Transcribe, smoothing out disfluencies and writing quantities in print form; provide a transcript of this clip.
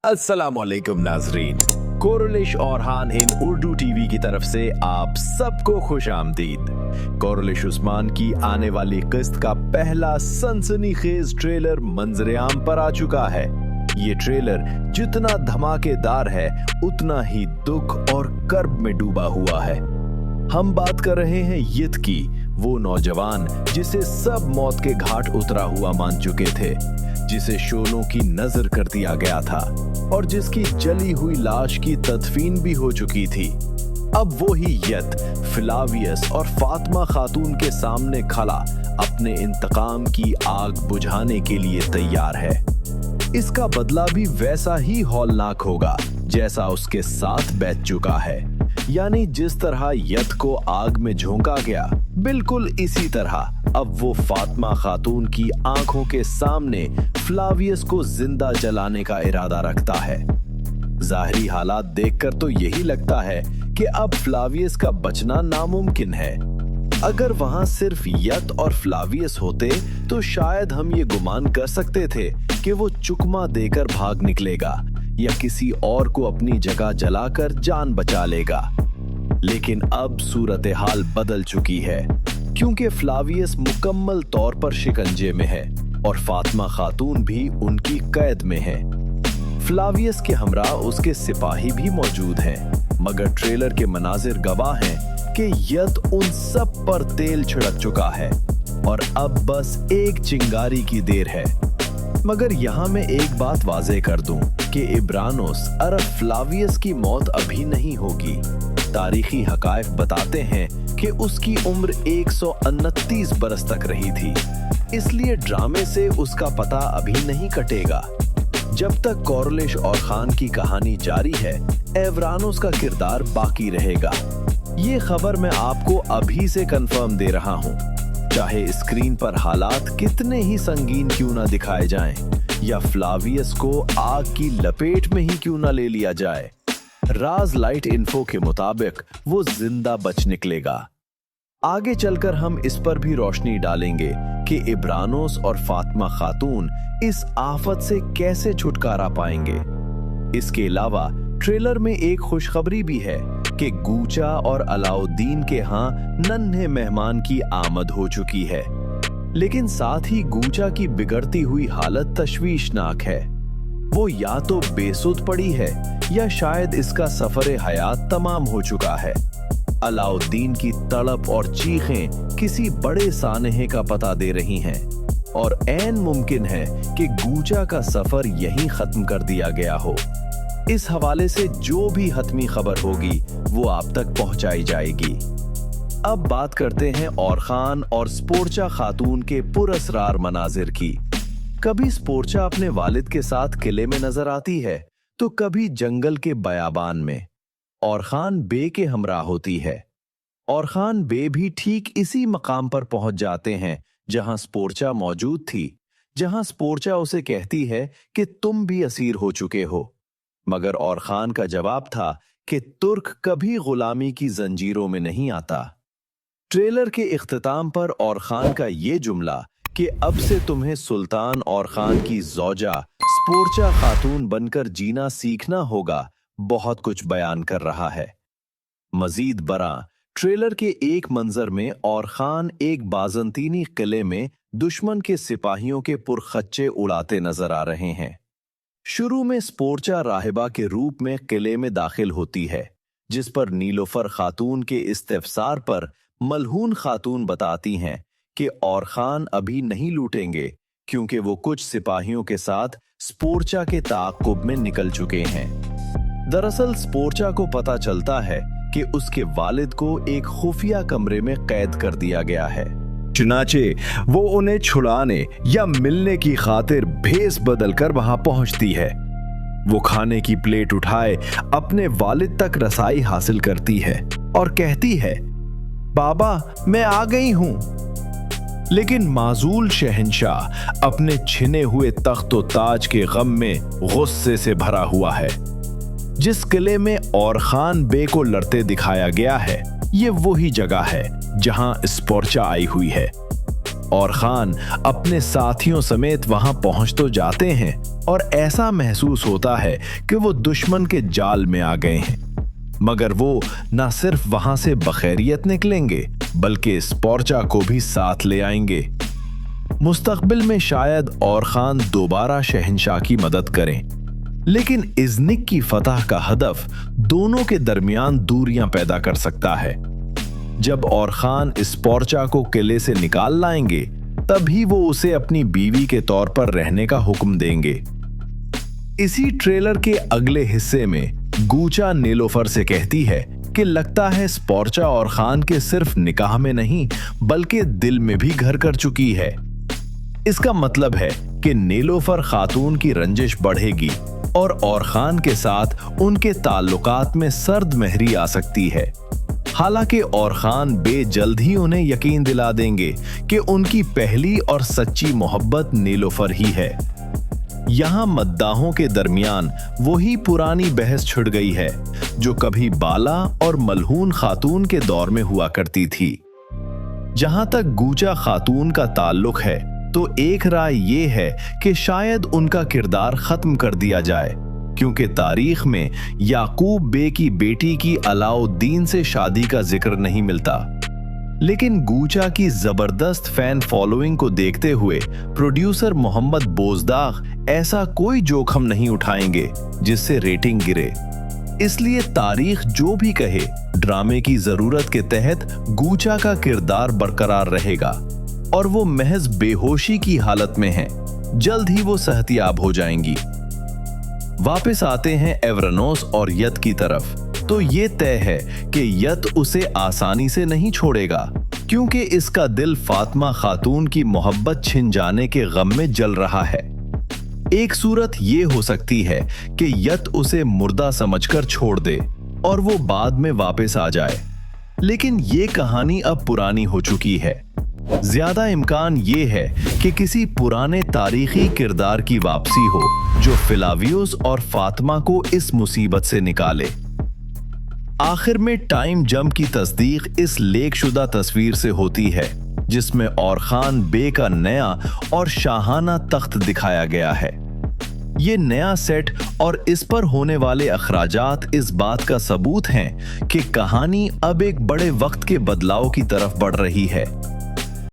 अस्सलाम वालेकुम नाजरीन, कोरलिश औरहान इन उर्दू टीवी की तरफ से आप सबको खुश आमदीद। कोरलिश उस्मान की आने वाली किस्त का पहला सनसनीखेज ट्रेलर मंजर-ए-आम पर आ चुका है। ये ट्रेलर जितना धमाकेदार है उतना ही दुख और कर्ब में डूबा हुआ है। हम बात कर रहे हैं यित की, वो नौजवान जिसे सब मौत के घाट उतरा हुआ मान चुके थे, जिसे शोलों की नजर कर दिया गया था और जिसकी जली हुई लाश की तदफीन भी हो चुकी थी। अब वो ही यित फ्लावियस और फातिमा खातून के सामने खड़ा अपने इंतकाम की आग बुझाने के लिए तैयार है। इसका बदला भी वैसा ही हौलनाक होगा जैसा उसके साथ बैठ चुका है। यानी जिस तरह यित को आग में झोंका गया, बिल्कुल इसी तरह अब वो फातिमा खातून की आंखों के सामने फ्लावियस को जिंदा जलाने का इरादा रखता है। जाहिरी हालात देखकर तो यही लगता है कि अब फ्लावियस का बचना नामुमकिन है। अगर वहां सिर्फ यित और फ्लावियस होते तो शायद हम ये गुमान कर सकते थे कि वो चुकमा देकर भाग निकलेगा या किसी और को अपनी जगह जलाकर जान बचा लेगा। लेकिन अब सूरत हाल बदल चुकी है, क्योंकि फ्लावियस मुकम्मल तौर पर शिकंजे में है और फातिमा खातून भी उनकी कैद में है। फ्लावियस के हमरा उसके सिपाही भी मौजूद हैं, मगर ट्रेलर के मनाजिर गवाह हैं कि यित उन सब पर तेल छिड़क चुका है और अब बस एक चिंगारी की देर है। मगर यहाँ मैं एक बात वाज़ेह कर दूं कि इब्रानोस अरब फ्लावियस की मौत अभी नहीं होगी। तारीखी हकायक बताते हैं कि उसकी उम्र 129 बरस तक रही थी, इसलिए ड्रामे से उसका पता अभी नहीं कटेगा। जब तक कोरलिश और खान की कहानी जारी है, एवरानोस का किरदार बाकी रहेगा। ये खबर मैं आपको अभी से कंफर्म दे रहा हूँ, चाहे स्क्रीन पर हालात कितने ही संगीन क्यों ना दिखाए जाएं, या फ्लावियस को आग की लपेट में ही क्यों ना ले लिया जाए। राज लाइट इन्फो के मुताबिक वो जिंदा बच निकलेगा। आगे चलकर हम इस पर भी रोशनी डालेंगे कि इब्रानोस और फातिमा खातून इस आफत से कैसे छुटकारा पाएंगे। इसके अलावा ट्रेलर में एक खुशखबरी भी है कि गूचा और अलाउद्दीन के यहाँ नन्हे मेहमान की आमद हो चुकी है। लेकिन साथ ही गूचा की बिगड़ती हुई हालत तशवीशनाक है। वो या तो बेसुध पड़ी है या शायद इसका सफर हयात तमाम हो चुका है। अलाउद्दीन की तड़प और चीखें किसी बड़े सानहे का पता दे रही हैं और ऐन मुमकिन है कि गूचा का सफर यहीं खत्म कर दिया गया हो। इस हवाले से जो भी हतमी खबर होगी वो आप तक पहुंचाई जाएगी। अब बात करते हैं औरखान और स्पोर्चा खातून के पुरअसरार मनाजिर की। कभी स्पोर्चा अपने वालिद के साथ किले में नजर आती है तो कभी जंगल के बयाबान में। औरखान बे के हमरा होती है। औरखान बे भी ठीक इसी मकाम पर पहुंच जाते हैं जहां स्पोर्चा मौजूद थी, जहां स्पोर्चा उसे कहती है कि तुम भी असीर हो चुके हो। मगर औरखान का जवाब था कि तुर्क कभी गुलामी की जंजीरों में नहीं आता। ट्रेलर के इख्तिताम पर औरखान का ये जुमला कि अब से तुम्हें सुल्तान औरखान की ज़ौजा स्पोर्चा खातून बनकर जीना सीखना होगा, बहुत कुछ बयान कर रहा है। मजीद बरा ट्रेलर के एक मंजर में औरखान एक बाजंतीनी किले में दुश्मन के सिपाहियों के पुरखच्चे उड़ाते नजर आ रहे हैं। शुरू में स्पोर्चा राहिबा के रूप में किले में दाखिल होती है, जिस पर नीलोफर खातून के इस्तिफसार पर मलहून खातून बताती हैं कि औरखान अभी नहीं लूटेंगे, क्योंकि वो कुछ सिपाहियों के साथ स्पोर्चा के ताक़ुब में निकल चुके हैं। दरअसल स्पोर्चा को पता चलता है कि उसके वालिद को एक खुफिया कमरे में कैद कर दिया गया है। चुनाचे वो उन्हें छुड़ाने या मिलने की खातिर भेस बदलकर वहां पहुंचती है। वो खाने की प्लेट उठाए अपने वालिद तक रसाई हासिल करती है और कहती है, बाबा मैं आ गई हूं। लेकिन माजूल शहंशाह अपने छिने हुए तख्त और ताज के गम में गुस्से से भरा हुआ है। जिस किले में औरखान बे को लड़ते दिखाया गया है, ये वही जगह है जहां स्पोर्चा आई हुई है। और खान अपने साथियों समेत वहां पहुंच तो जाते हैं और ऐसा महसूस होता है कि वो दुश्मन के जाल में आ गए हैं, मगर वो न सिर्फ वहां से बखैरियत निकलेंगे बल्कि स्पोर्चा को भी साथ ले आएंगे। मुस्तकबिल में शायद और खान दोबारा शहंशाह की मदद करें, लेकिन इज़्निक की फतह का हदफ दोनों के दरमियान दूरियां पैदा कर सकता है। जब और खान स्पोर्चा को किले से निकाल लाएंगे, तभी वो उसे अपनी बीवी के तौर पर रहने का हुक्म देंगे। इसी ट्रेलर के अगले हिस्से में गूचा नीलोफर से कहती है कि लगता है स्पोर्चा और खान के सिर्फ निकाह में नहीं बल्कि दिल में भी घर कर चुकी है। इसका मतलब है कि नीलोफर खातून की रंजिश बढ़ेगी और खान के साथ उनके ताल्लुकात में सर्द महरी आ सकती है। हालांकि और खान बेजल्द ही उन्हें यकीन दिला देंगे कि उनकी पहली और सच्ची मोहब्बत नीलोफर ही है। यहाँ मद्दाहों के दरमियान वही पुरानी बहस छिड़ गई है जो कभी बाला और मलहून खातून के दौर में हुआ करती थी। जहां तक गूचा खातून का ताल्लुक है तो एक राय ये है कि शायद उनका किरदार खत्म कर दिया जाए, क्योंकि तारीख में याकूब बे की बेटी की अलाउद्दीन से शादी का जिक्र नहीं मिलता। लेकिन गूचा की जबरदस्त फैन फॉलोइंग को देखते हुए प्रोड्यूसर मोहम्मद बोजदाग ऐसा कोई जोखम नहीं उठाएंगे जिससे रेटिंग गिरे। इसलिए तारीख जो भी कहे, ड्रामे की जरूरत के तहत गूचा का किरदार बरकरार रहेगा और वो महज बेहोशी की हालत में है। जल्द ही वो सेहतियाब हो जाएंगी। वापस आते हैं एवरनोस और यत की तरफ, तो ये तय है कि यत उसे आसानी से नहीं छोड़ेगा, क्योंकि इसका दिल फातिमा खातून की मोहब्बत छिन जाने के गम में जल रहा है। एक सूरत ये हो सकती है कि यत उसे मुर्दा समझकर छोड़ दे और वो बाद में वापस आ जाए, लेकिन ये कहानी अब पुरानी हो चुकी है। ज्यादा इम्कान ये है कि किसी पुराने तारीखी किरदार की वापसी हो जो फिलावियोस और फातिमा को इस मुसीबत से निकाले। आखिर में टाइम जंप की तस्दीक इस लेखशुदा तस्वीर से होती है जिसमें और खान बे का नया और शाहाना तख्त दिखाया गया है। ये नया सेट और इस पर होने वाले अखराजात इस बात का सबूत हैं कि कहानी अब एक बड़े वक्त के बदलाव की तरफ बढ़ रही है।